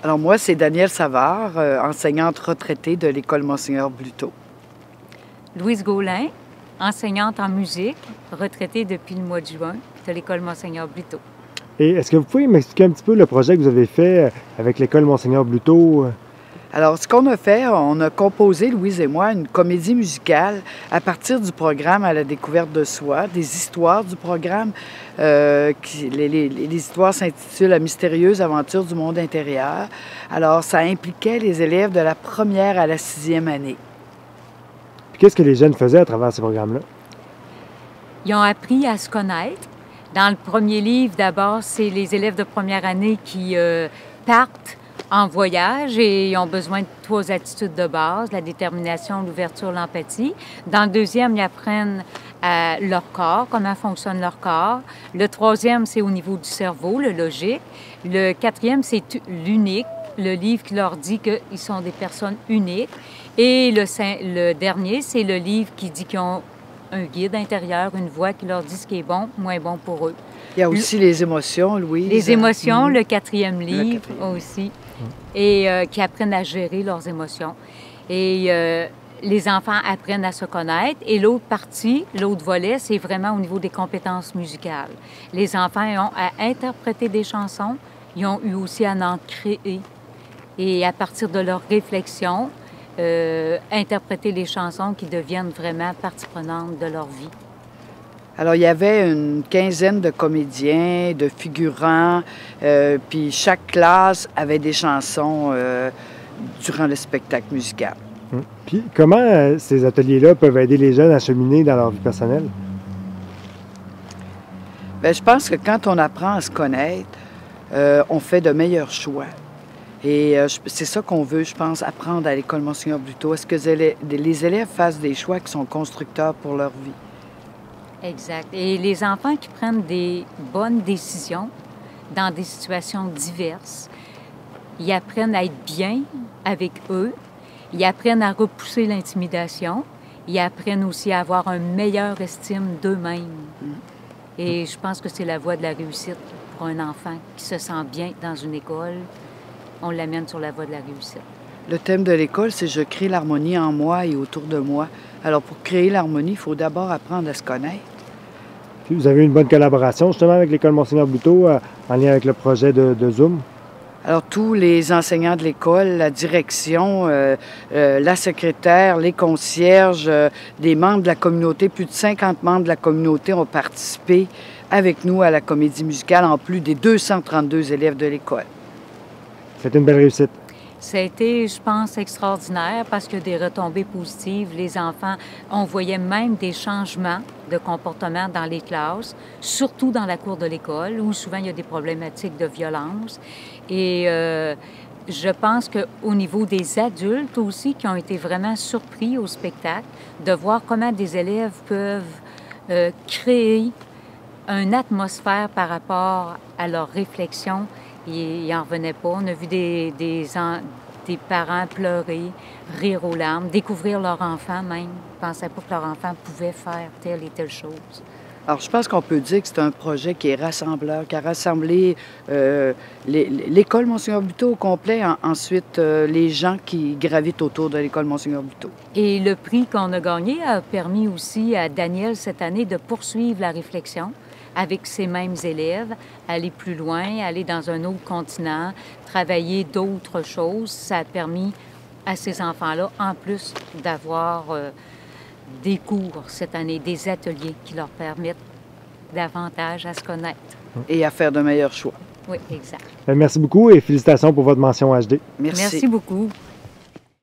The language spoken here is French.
Alors moi, c'est Danielle Savard, enseignante retraitée de l'École Monseigneur Bluteau. Louise Gaulin, enseignante en musique, retraitée depuis le mois de juin de l'École Monseigneur Bluteau. Et est-ce que vous pouvez m'expliquer un petit peu le projet que vous avez fait avec l'École Monseigneur Bluteau? Alors, ce qu'on a fait, on a composé, Louise et moi, une comédie musicale à partir du programme À la découverte de soi, des histoires du programme. Les histoires s'intitulent La mystérieuse aventure du monde intérieur. Alors, ça impliquait les élèves de la première à la 6e année. Puis qu'est-ce que les jeunes faisaient à travers ce programme-là? Ils ont appris à se connaître. Dans le premier livre, d'abord, c'est les élèves de première année qui partent en voyage et ils ont besoin de 3 attitudes de base, la détermination, l'ouverture, l'empathie. Dans le deuxième, ils apprennent leur corps, comment fonctionne leur corps. Le troisième, c'est au niveau du cerveau, le logique. Le quatrième, c'est l'unique, le livre qui leur dit qu'ils sont des personnes uniques. Et le dernier, c'est le livre qui dit qu'ils ont un guide intérieur, une voix qui leur dit ce qui est bon, moins bon pour eux. Il y a aussi les émotions, Louise. Les émotions, le quatrième livre aussi, et qui apprennent à gérer leurs émotions. Et les enfants apprennent à se connaître. Et l'autre partie, l'autre volet, c'est vraiment au niveau des compétences musicales. Les enfants ont à interpréter des chansons, ils ont eu aussi à en créer. Et à partir de leur réflexion, interpréter les chansons qui deviennent vraiment partie prenante de leur vie. Alors, il y avait une quinzaine de comédiens, de figurants, puis chaque classe avait des chansons durant le spectacle musical. Puis comment ces ateliers-là peuvent aider les jeunes à cheminer dans leur vie personnelle? Bien, je pense que quand on apprend à se connaître, on fait de meilleurs choix. Et c'est ça qu'on veut, je pense, apprendre à l'École Monseigneur Bluteau. Est-ce que les élèves fassent des choix qui sont constructeurs pour leur vie? Exact. Et les enfants qui prennent des bonnes décisions dans des situations diverses, ils apprennent à être bien avec eux, ils apprennent à repousser l'intimidation, ils apprennent aussi à avoir une meilleure estime d'eux-mêmes. Et je pense que c'est la voie de la réussite pour un enfant qui se sent bien dans une école. On l'amène sur la voie de la réussite. Le thème de l'école, c'est « Je crée l'harmonie en moi et autour de moi ». Alors, pour créer l'harmonie, il faut d'abord apprendre à se connaître. Puis vous avez une bonne collaboration justement avec l'École Monseigneur Bluteau en lien avec le projet de Zoom? Alors, tous les enseignants de l'école, la direction, la secrétaire, les concierges, des membres de la communauté, plus de 50 membres de la communauté ont participé avec nous à la comédie musicale, en plus des 232 élèves de l'école. C'était une belle réussite. Ça a été, je pense, extraordinaire parce qu'il y a des retombées positives. Les enfants, on voyait même des changements de comportement dans les classes, surtout dans la cour de l'école, où souvent il y a des problématiques de violence. Et je pense qu'au niveau des adultes aussi, qui ont été vraiment surpris au spectacle, de voir comment des élèves peuvent créer une atmosphère par rapport à leur réflexion. Ils n'en revenaient pas. On a vu des parents pleurer, rire aux larmes, découvrir leur enfant même. Ils ne pensaient pas que leur enfant pouvait faire telle et telle chose. Alors, je pense qu'on peut dire que c'est un projet qui est rassembleur, qui a rassemblé l'École Monseigneur Bluteau au complet, ensuite les gens qui gravitent autour de l'École Monseigneur Bluteau. Et le prix qu'on a gagné a permis aussi à Danielle cette année de poursuivre la réflexion avec ces mêmes élèves, aller plus loin, aller dans un autre continent, travailler d'autres choses. Ça a permis à ces enfants-là, en plus d'avoir des cours cette année, des ateliers qui leur permettent davantage à se connaître. Et à faire de meilleurs choix. Oui, exact. Merci beaucoup et félicitations pour votre mention HD. Merci. Merci beaucoup.